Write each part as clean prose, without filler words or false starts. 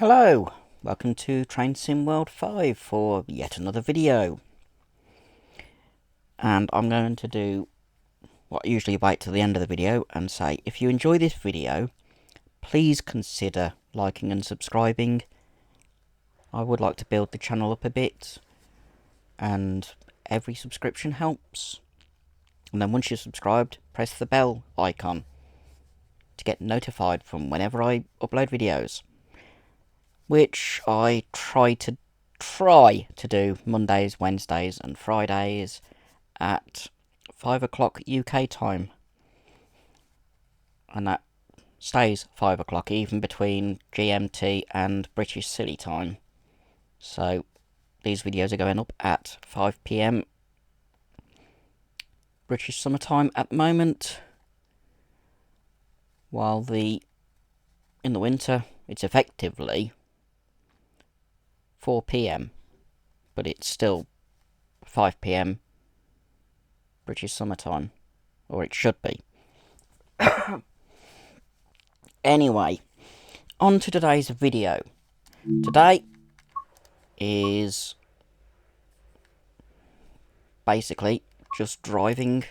Hello, welcome to Train Sim World 5 for yet another video. And I'm going to do what I usually wait till the end of the video and say, if you enjoy this video, please consider liking and subscribing. I would like to build the channel up a bit, and every subscription helps. And then once you're subscribed, press the bell icon to get notified from whenever I upload videos, which I try to do Mondays, Wednesdays and Fridays at 5 o'clock UK time, and that stays 5 o'clock even between GMT and British Silly Time. So these videos are going up at 5 PM British Summer Time at the moment, while in the winter it's effectively 4 PM, but it's still 5 PM British Summer Time, or it should be. Anyway, on to today's video. Today is basically just driving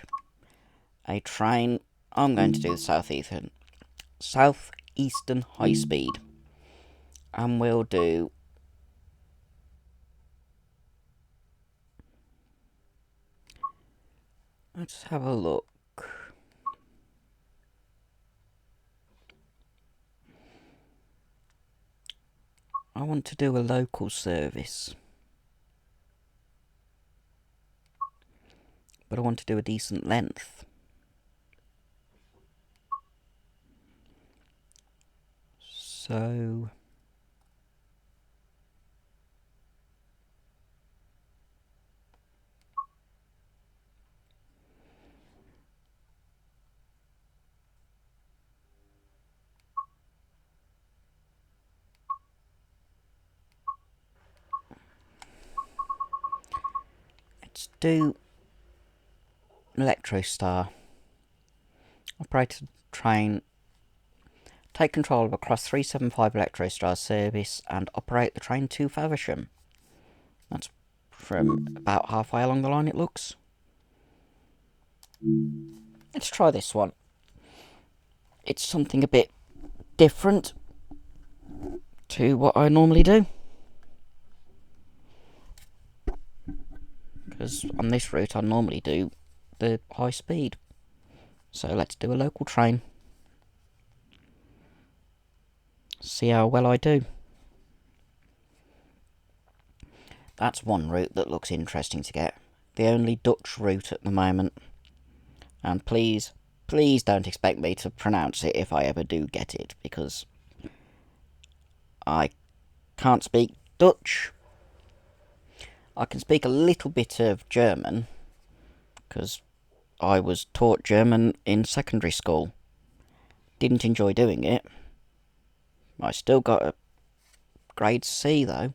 a train. I'm going to do the Southeastern High Speed, and we'll do let's have a look. I want to do a local service, but I want to do a decent length. So let's do an Electrostar. Operate a train, take control of a Cross 375 Electrostar service and operate the train to Faversham. That's from about halfway along the line, it looks. Let's try this one. It's something a bit different to what I normally do, because on this route I normally do the high speed. So let's do a local train. See how well I do. That's one route that looks interesting to get. The only Dutch route at the moment. And please don't expect me to pronounce it if I ever do get it, because I can't speak Dutch. I can speak a little bit of German, because I was taught German in secondary school. Didn't enjoy doing it. I still got a grade C though,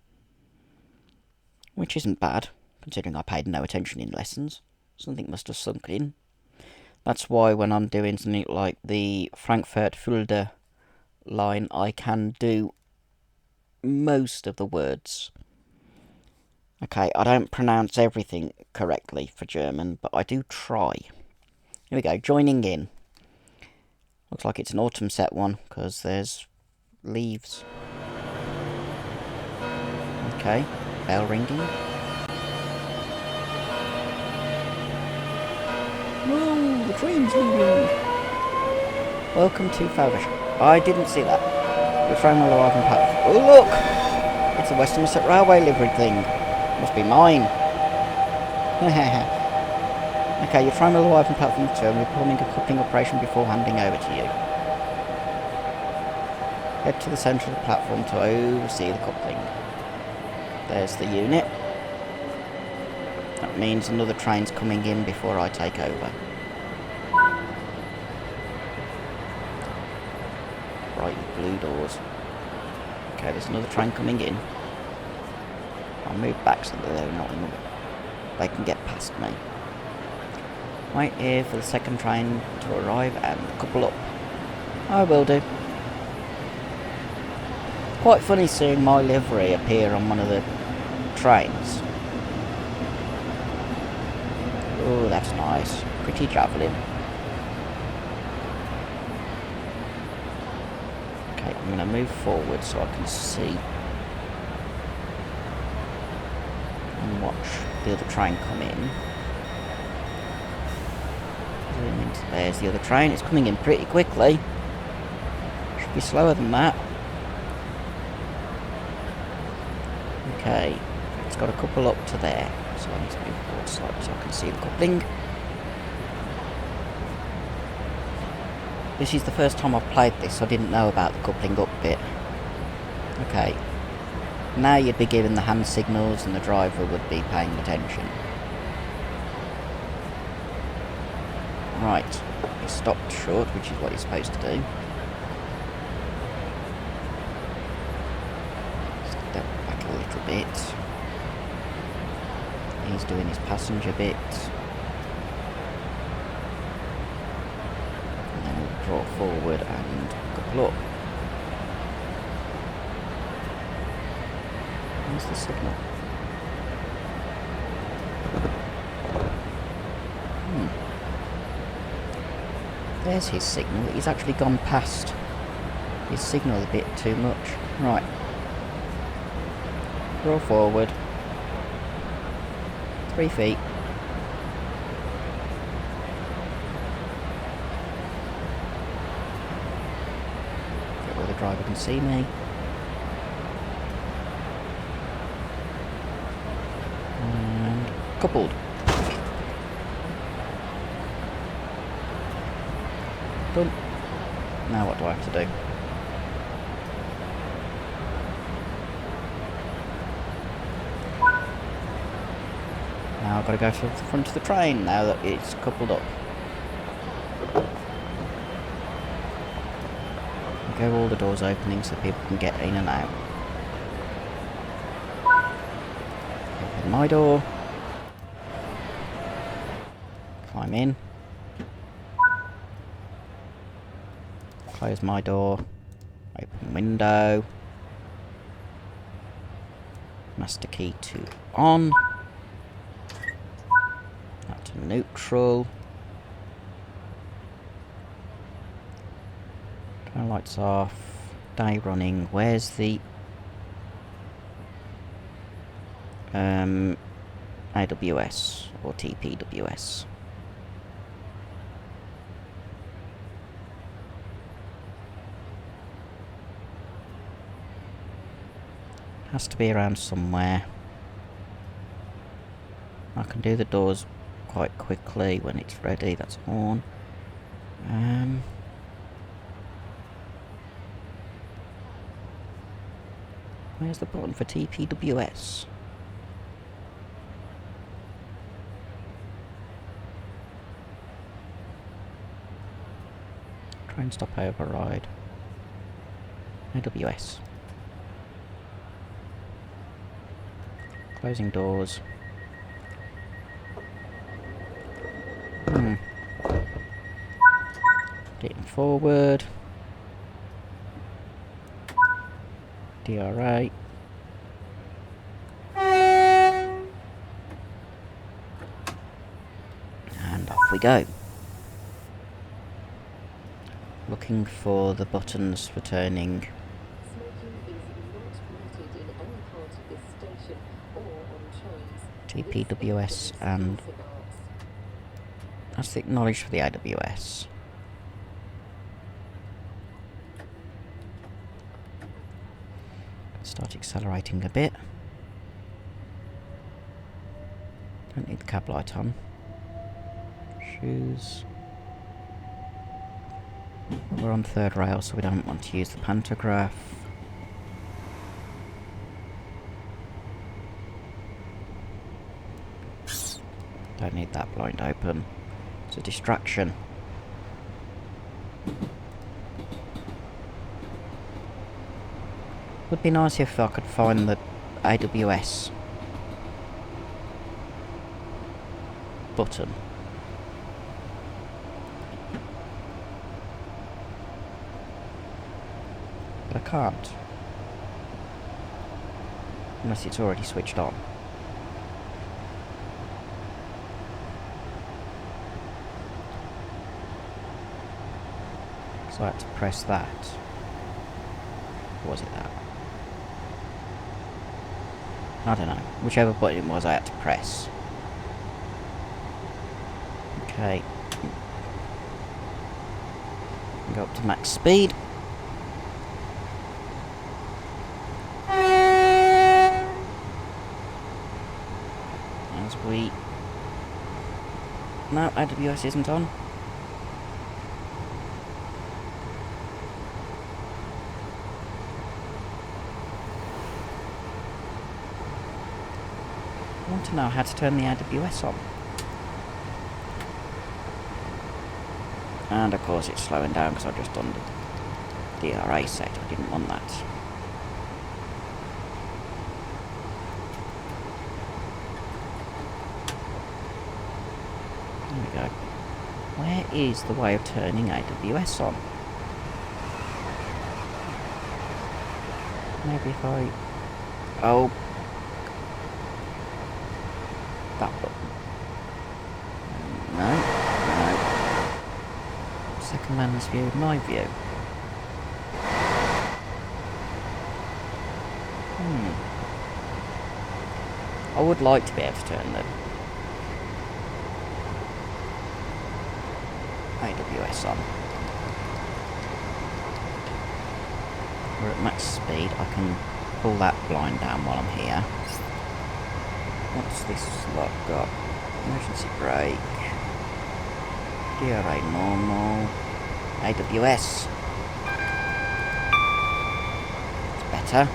which isn't bad, considering I paid no attention in lessons. Something must have sunk in. That's why when I'm doing something like the Frankfurt-Fulda line, I can do most of the words. Okay, I don't pronounce everything correctly for German, but I do try. Here we go, joining in. Looks like it's an autumn set one, because there's leaves. Okay, bell ringing. No, the train's leaving. Welcome to Faversham. I didn't see that. The train will arrive on platform. Oh look! It's a Western Middlesex Railway liveried thing. Must be mine. Okay, your train will arrive on platform 2 and we're performing a coupling operation before handing over to you. Head to the centre of the platform to oversee the coupling. There's the unit. That means another train's coming in before I take over. Bright blue doors. Okay, there's another train coming in. I'll move back so that they're not in the way. They can get past me. Wait here for the second train to arrive and couple up. I will do. quite funny seeing my livery appear on one of the trains. Oh, that's nice. Pretty javelin. Okay, I'm going to move forward so I can see and watch the other train come in. Zoom into, there's the other train. It's coming in pretty quickly. Should be slower than that. Okay, it's got a couple up to there, so I need to move forward slightly so I can see the coupling. This is the first time I've played this, so I didn't know about the coupling up bit. Okay, now you'd be giving the hand signals and the driver would be paying attention. Right, he stopped short, which is what he's supposed to do. Step back a little bit. He's doing his passenger bit. And then we'll draw forward and couple up. Where's the signal? There's his signal. He's actually gone past his signal a bit too much. Right. Draw forward. 3 feet. Get where the driver can see me. And coupled. Done. Now what do I have to do? Now I've got to go to the front of the train now that it's coupled up. Go all the doors opening so people can get in and out. Open my door. Climb in. Close my door. Open window. Master key to on. That to neutral. Turn lights off. Day running. Where's the AWS or TPWS? Has to be around somewhere. I can do the doors quite quickly when it's ready. That's on. Where's the button for TPWS? Train stop override. AWS. Closing doors. Getting forward. DRA. And off we go. Looking for the buttons for turning. TPWS and that's the acknowledge for the AWS. Start accelerating a bit. Don't need the cab light on. Shoes. We're on third rail, so we don't want to use the pantograph. Don't need that blind open. It's a distraction. Would be nice if I could find the AWS button. But I can't. Unless it's already switched on. So I had to press that. Or was it that? I don't know. Whichever button it was, I had to press. Okay. Go up to max speed. As we... No, AWS isn't on. I want to know how to turn the AWS on. And of course it's slowing down because I've just done the DRA set. I didn't want that. There we go. Where is the way of turning AWS on? Maybe if I... Oh. That button. No. Second lens view, my view. I would like to be able to turn the AWS on. We're at max speed. I can pull that blind down while I'm here. What's this lot got? Emergency brake. DRA normal. AWS. It's better.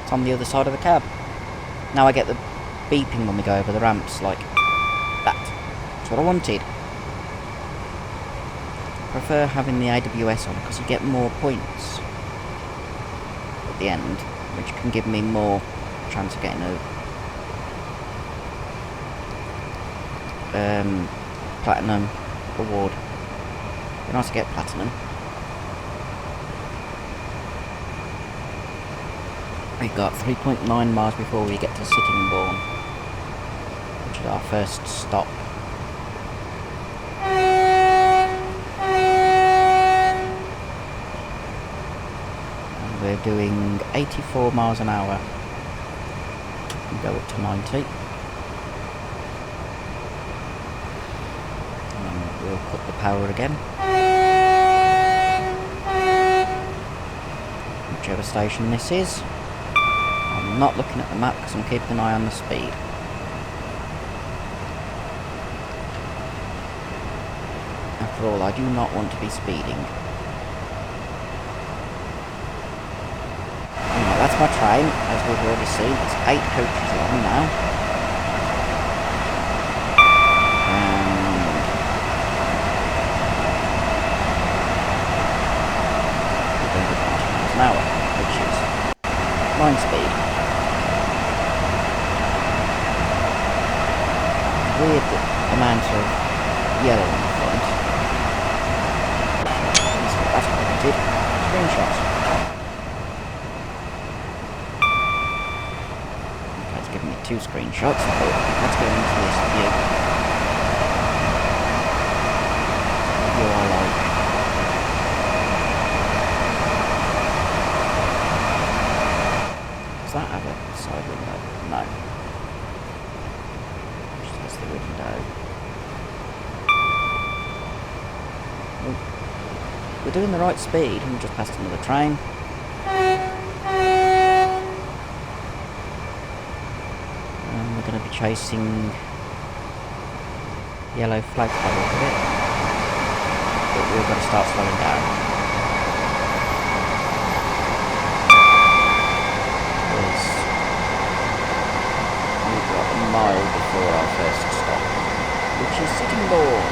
It's on the other side of the cab. Now I get the beeping when we go over the ramps, like that. That's what I wanted. I prefer having the AWS on because you get more points at the end, which can give me more chance of getting a platinum award. It'd be nice to get platinum. We've got 3.9 miles before we get to Sittingbourne, which is our first stop. And we're doing 84 miles an hour. We go up to 90. We'll cut the power again. Whichever station this is. I'm not looking at the map because I'm keeping an eye on the speed. After all, I do not want to be speeding. Anyway, that's my train, as we've already seen. It's 8 coaches long now. An hour, which is 9 speed. Weird amount of yellow on the front. That's what I did. Screenshots. Okay, it's giving me 2 screenshots, but let's go into this view. View I like. Does that have a side window? No. Just has the window. Oh. We're doing the right speed, and we just passed another train. And we're going to be chasing yellow flag by a little bit. But we're going to start slowing down. Mile before our first stop, which is Sittingbourne.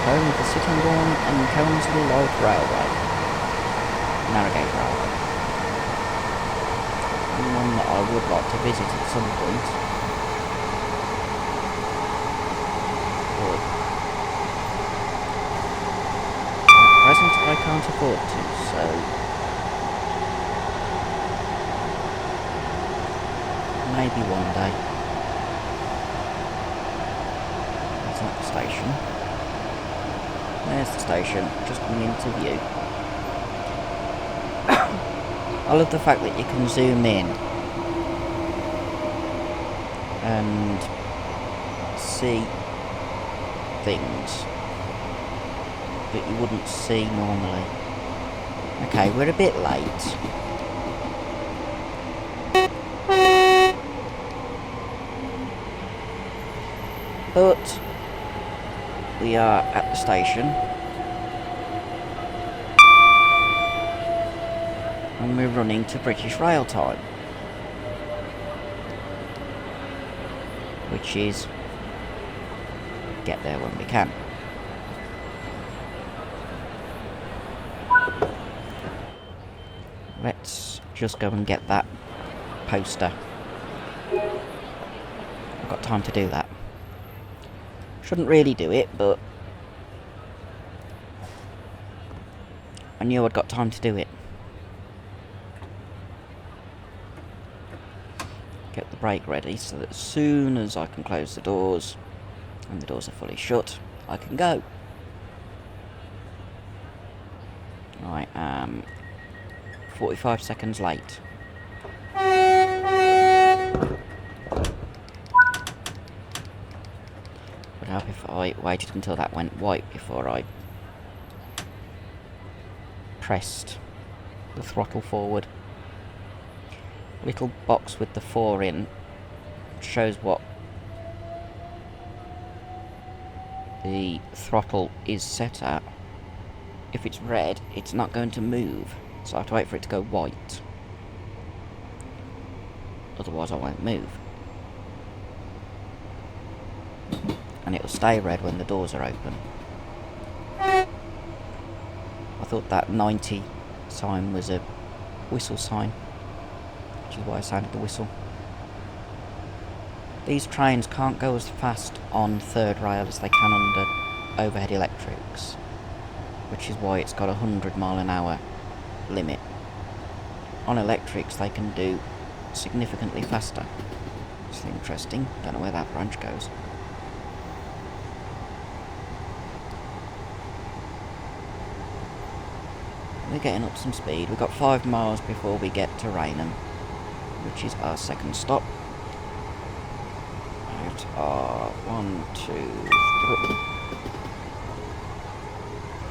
Home of the Sittingbourne and Colmslie Light Railway. Narrow gauge railway. And one that I would like to visit at some point. But at present I can't afford to, so Maybe one day. There's not the station. There's the station, just coming into view. I love the fact that you can zoom in and see things that you wouldn't see normally. Okay, we're a bit late. But we are at the station. And we're running to British Rail time. Which is get there when we can. Let's just go and get that poster. I've got time to do that. Shouldn't really do it, but I knew I'd got time to do it. Get the brake ready so that as soon as I can close the doors, and the doors are fully shut, I can go. I am 45 seconds late. Would help if I waited until that went white before I pressed the throttle forward. Little box with the 4 in shows what the throttle is set at. If it's red, it's not going to move, so I have to wait for it to go white. Otherwise I won't move. And it'll stay red when the doors are open. I thought that 90 sign was a whistle sign, which is why I sounded the whistle. These trains can't go as fast on third rail as they can under overhead electrics, which is why it's got a 100 mph limit. On electrics they can do significantly faster. It's interesting, don't know where that branch goes. We're getting up some speed. We've got 5 miles before we get to Rainham, which is our second stop. At our 1, 2,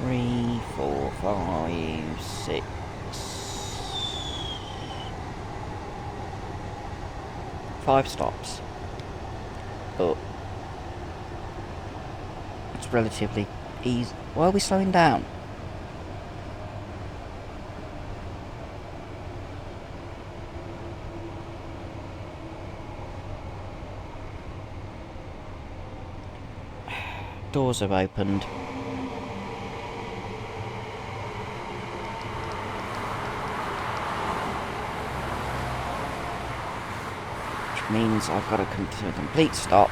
3, 4, 5, 6. 5 stops. But it's relatively easy. Why are we slowing down? Doors have opened. Which means I've got to come to a complete stop.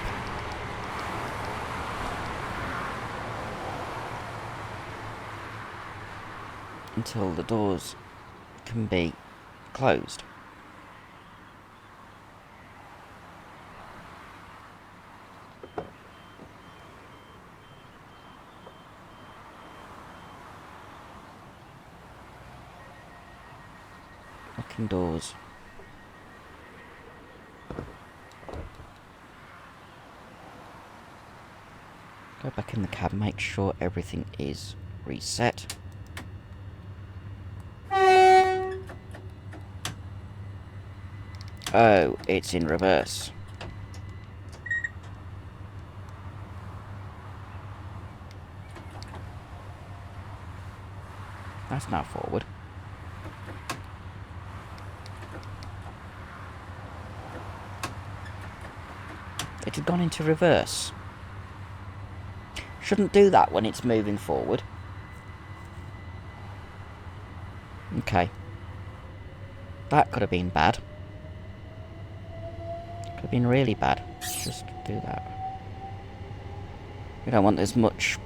Until the doors can be closed. Locking doors. Go back in the cab, make sure everything is reset. Oh, it's in reverse. That's now forward. It had gone into reverse. Shouldn't do that when it's moving forward. Okay. That could have been bad. Could have been really bad. Just do that. We don't want as much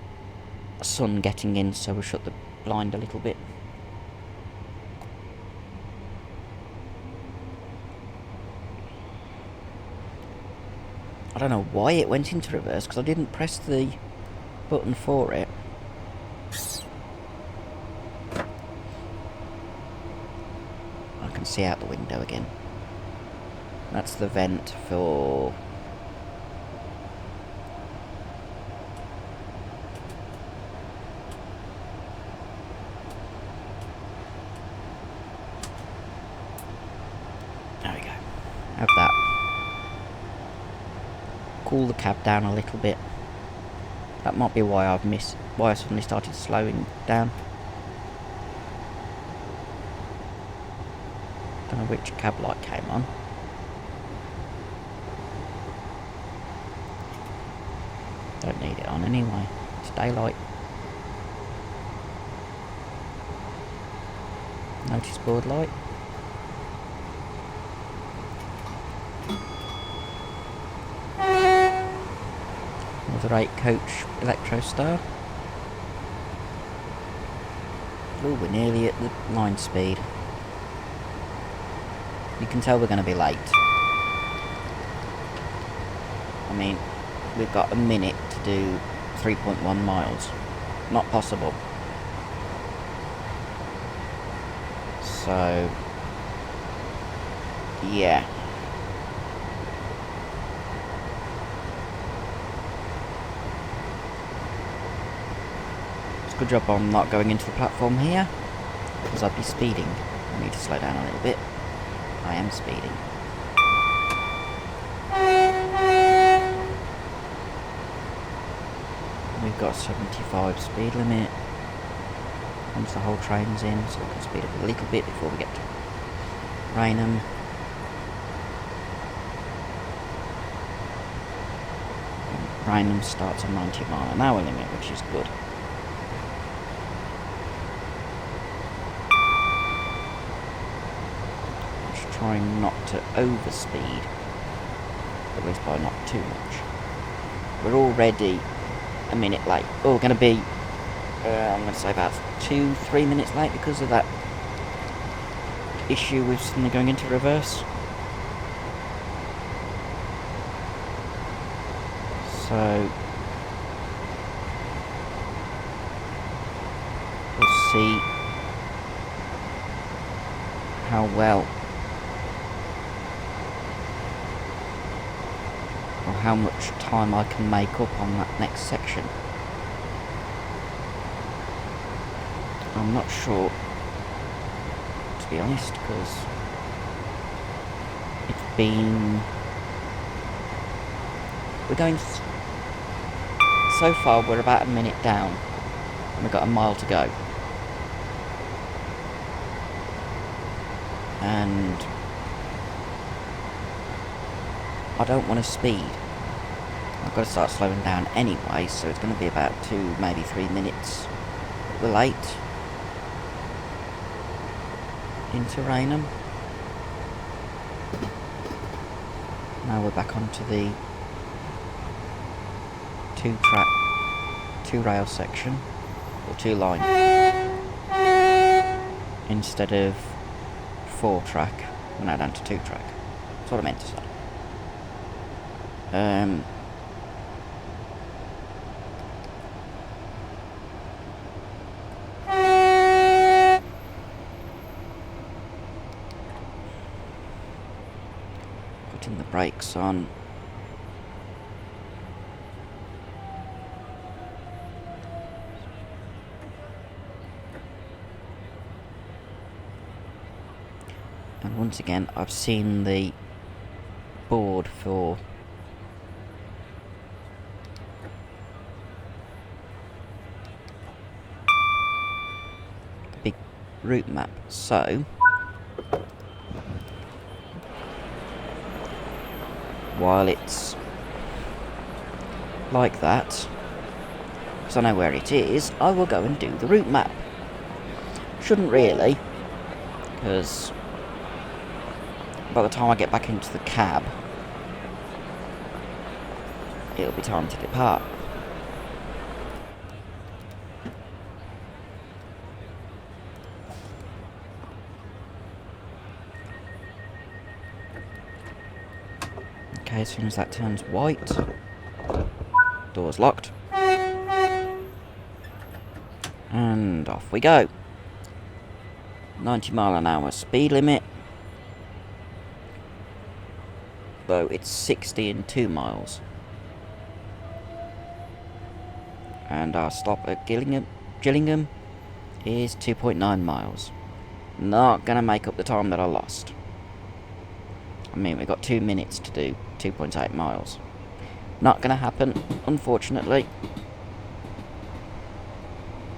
sun getting in, so we'll shut the blind a little bit. I don't know why it went into reverse, because I didn't press the button for it. I can see out the window again. That's the vent for... There we go. Have that. Cool the cab down a little bit. That might be why why I suddenly started slowing down. Don't know which cab light came on. Don't need it on anyway. It's daylight. Notice board light. Another 8 coach Electrostar. Oh, we're nearly at the line speed. You can tell we're going to be late. I mean, we've got a minute to do 3.1 miles. Not possible. So, yeah. It's a good job I'm not going into the platform here, because I'd be speeding. I need to slow down a little bit. I am speeding. We've got 75 speed limit. Once the whole train's in, so we can speed up a little bit before we get to Raynham. Raynham starts a 90-mile-an-hour limit, which is good. Just trying not to overspeed, at least by not too much. We're already a minute late. Oh, we're going to be, I'm going to say about 2-3 minutes late because of that issue with suddenly going into reverse. So we'll see how well or how much time I can make up on that next section. I'm not sure, to be honest, because it's been... We're going... So far, we're about a minute down, and we've got a mile to go. And I don't want to speed. I've got to start slowing down anyway, so it's going to be about 2, maybe 3 minutes. We're late into Raynham. Now we're back onto the 2-rail section, or 2-line, instead of 4-track. We're now down to 2-track. That's what I meant to say. Putting the brakes on. And once again, I've seen the board for the big route map, so while it's like that, because I know where it is, I will go and do the route map. Shouldn't really, because by the time I get back into the cab, it'll be time to depart. Okay, as soon as that turns white, door's locked. And off we go. 90 mph speed limit. Though it's 60 in 2 miles. And our stop at Gillingham is 2.9 miles. Not gonna make up the time that I lost. I mean, we've got 2 minutes to do 2.8 miles. Not gonna happen, unfortunately.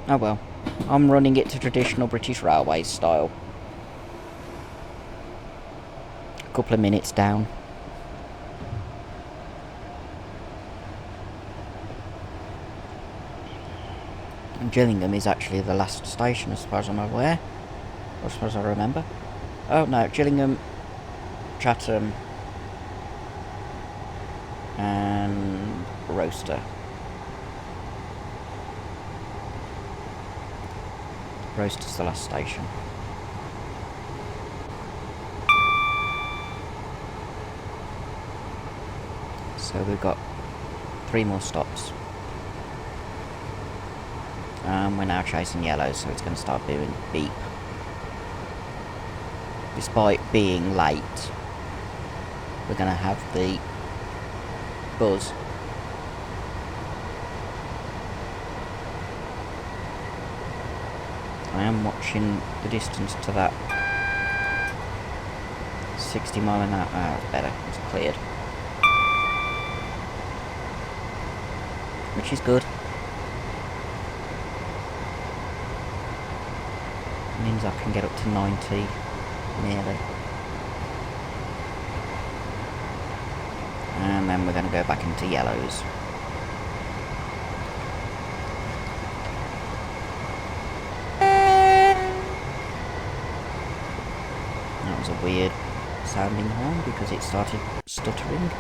Oh well. I'm running it to traditional British Railways style. A couple of minutes down. And Gillingham is actually the last station, as far as I'm aware. Or as far as I remember. Oh no, Gillingham, Chatham, and Roaster. Roaster's the last station. So we've got 3 more stops. We're now chasing yellow, so it's going to start doing beep. Despite being late, we're going to have the buzz. I am watching the distance to that 60 mile an hour. Ah, it's better. It's cleared. Which is good. Means I can get up to 90 nearly. And then we're going to go back into yellows. That was a weird sounding horn because it started stuttering.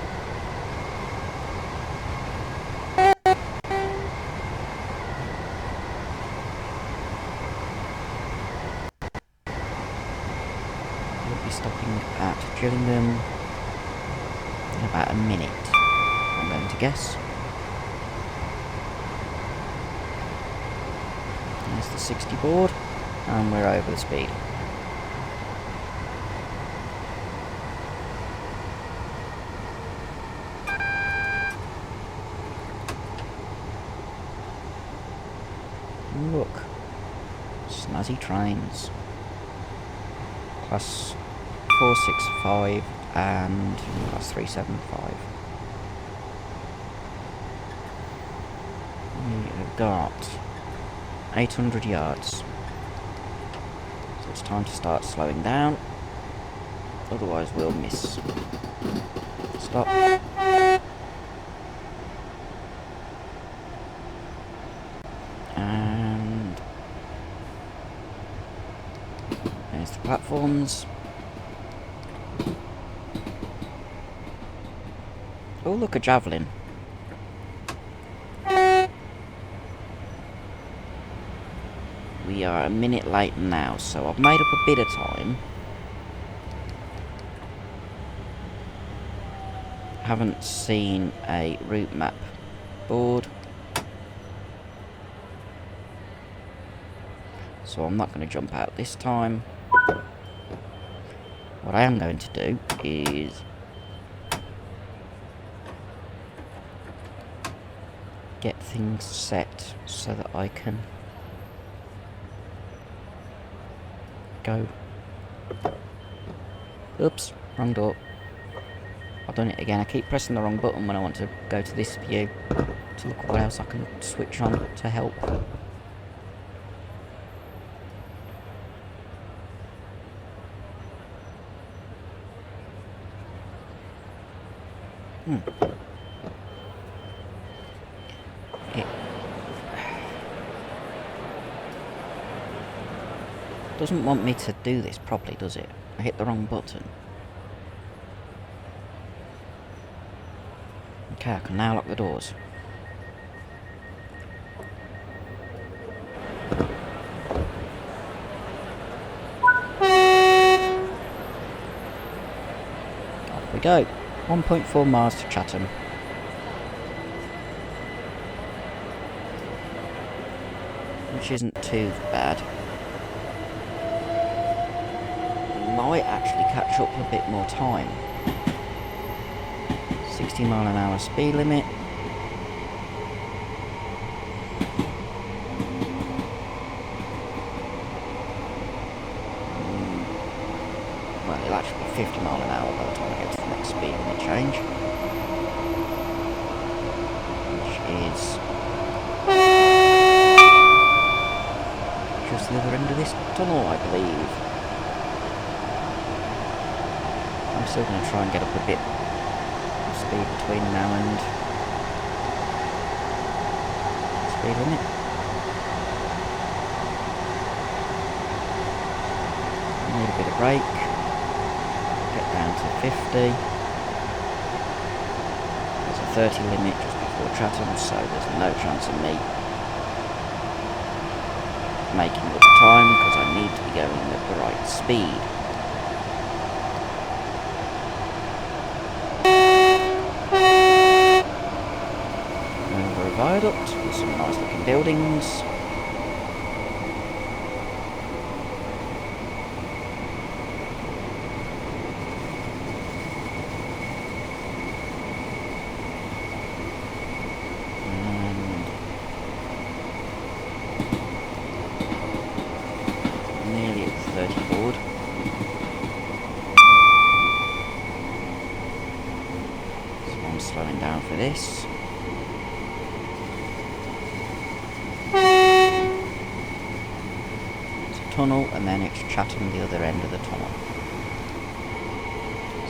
We'll be stopping at Gillingham in about a minute, I'm going to guess. There's the 60 board, and we're over the speed. Look, snazzy trains. Class 465 and class 375. We have got 800 yards. So it's time to start slowing down. Otherwise we'll miss. Stop. And there's the platforms. Oh, look, a javelin. We are a minute late now, so I've made up a bit of time. Haven't seen a route map board, so I'm not going to jump out this time. What I am going to do is get things set so that I can go. Oops, wrong door. I've done it again. I keep pressing the wrong button when I want to go to this view to look what else I can switch on to help. It doesn't want me to do this properly, does it? I hit the wrong button. Okay, I can now lock the doors. Off we go. 1.4 miles to Chatham. Which isn't too bad. Might actually catch up a bit more time. 60 mile an hour speed limit. Well, it'll actually be 50 mile an hour by the time I get to the next speed limit change. Which is just the other end of this tunnel, I believe. I'm still going to try and get up a bit of speed between now and speed limit. Need a bit of brake. Get down to 50. There's a 30 limit just before Chatham, so there's no chance of me making up time because I need to be going at the right speed. Over a viaduct with some nice looking buildings. Nearly at 30 board. So I'm slowing down for this. It's a tunnel and then it's Chatham the other end of the tunnel.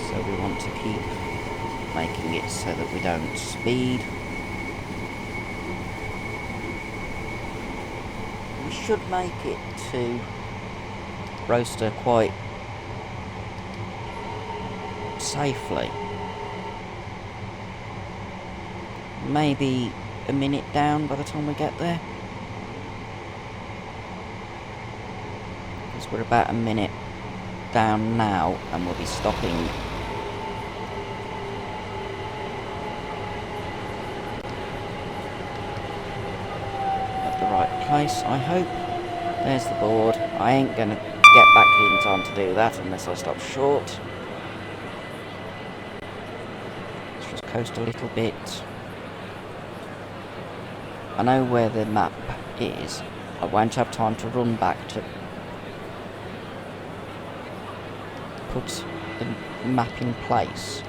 So we want to keep making it so that we don't speed. We should make it to Roaster quite safely. Maybe a minute down by the time we get there. Because we're about a minute down now and we'll be stopping at the right place, I hope. There's the board. I ain't gonna get back in time to do that unless I stop short. Let's just coast a little bit. I know where the map is. I won't have time to run back to put the map in place.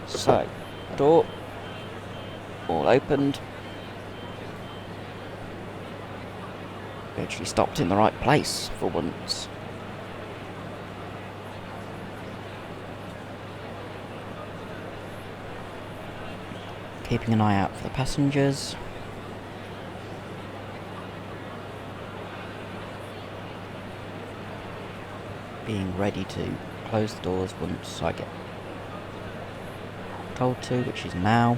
So, door all opened. We actually stopped in the right place for once. Keeping an eye out for the passengers. Being ready to close the doors once I get told to, which is now.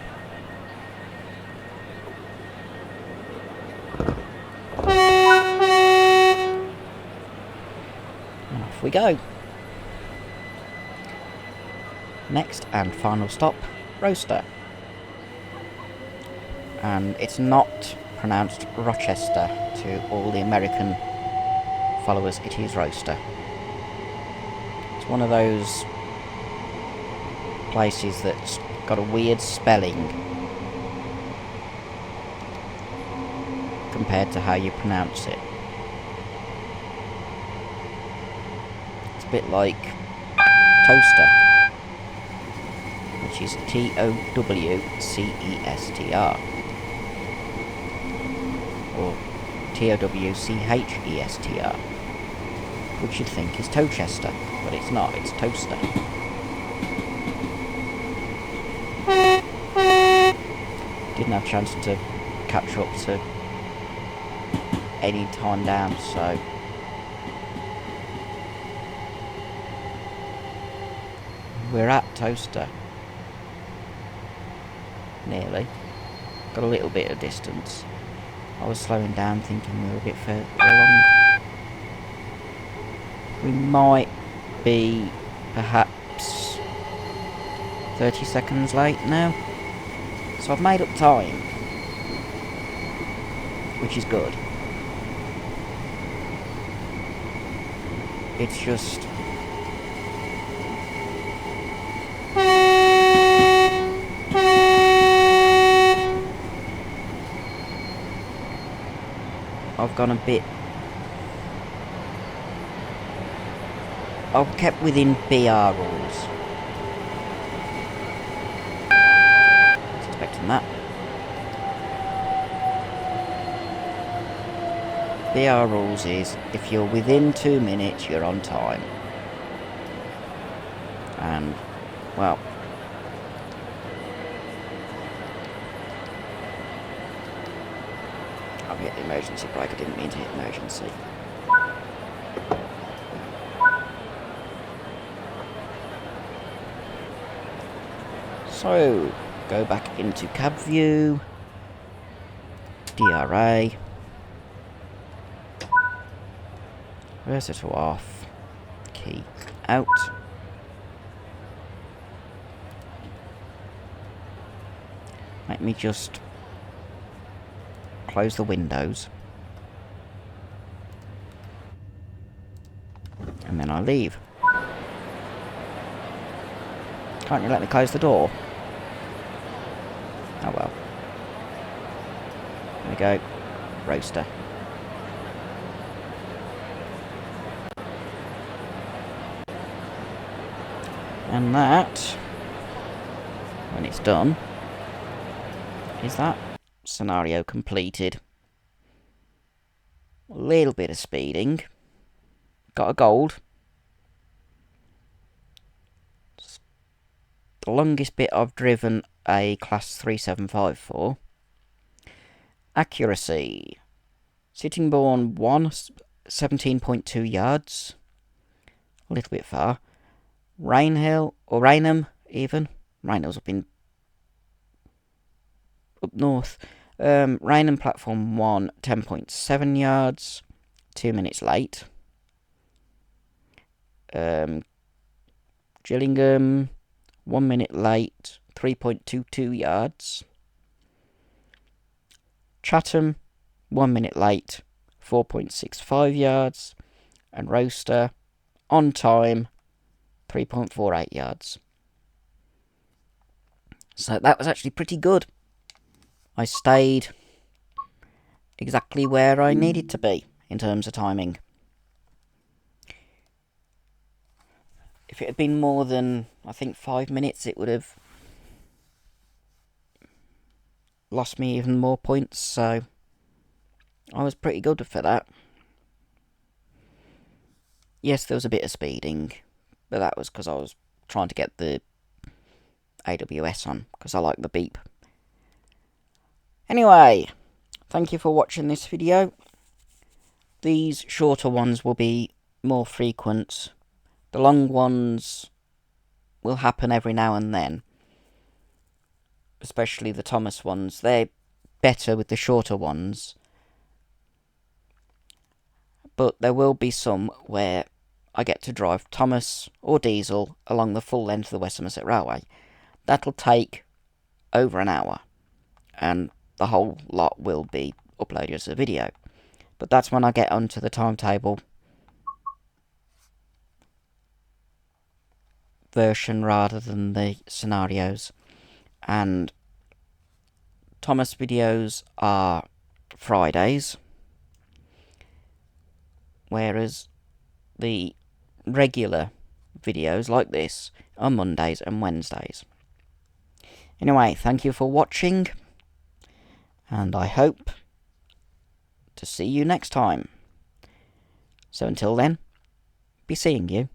And off we go. Next and final stop, Roaster. And it's not pronounced Rochester to all the American followers, it is Roaster. It's one of those places that's got a weird spelling compared to how you pronounce it. It's a bit like toaster, which is Towcester. Or Towchester, which you'd think is Towchester, but it's not, it's toaster. Didn't have a chance to catch up to any time down, so we're at Toaster. Nearly. Got a little bit of distance. I was slowing down thinking we were a bit further along. We might be perhaps 30 seconds late now. So I've made up time, which is good. It's just... I've gone a bit... I've kept within BR rules. Was expecting that. BR rules is, if you're within 2 minutes, you're on time. And, well... I've hit the emergency brake, I didn't mean to hit emergency. So, go back into cab view, DRA, versatile off, key out. Let me just close the windows. And then I leave. Can't you let me close the door? Oh well. There we go. Roaster. And that, when it's done, is that scenario completed. A little bit of speeding. Got a gold. It's the longest bit I've driven a class 375 for. Accuracy. Sittingbourne 1, 17.2 yards. A little bit far. Rainhill, or Rainham even. Rainhill's up north. Rainham platform 1, 10.7 yards. 2 minutes late. Gillingham, 1 minute late, 3.22 yards. Chatham, 1 minute late, 4.65 yards. And Roaster, on time, 3.48 yards. So that was actually pretty good. I stayed exactly where I needed to be in terms of timing. If it had been more than, I think, 5 minutes, it would have lost me even more points, so I was pretty good for that. Yes, there was a bit of speeding, but that was because I was trying to get the AWS on, because I like the beep. Anyway, thank you for watching this video. These shorter ones will be more frequent. The long ones will happen every now and then. Especially the Thomas ones. They're better with the shorter ones. But there will be some where I get to drive Thomas or diesel along the full length of the West Somerset Railway. That'll take over an hour. And the whole lot will be uploaded as a video. But that's when I get onto the timetable version rather than the scenarios. And Thomas videos are Fridays, whereas the regular videos like this are Mondays and Wednesdays. Anyway, thank you for watching, and I hope to see you next time. So until then, be seeing you.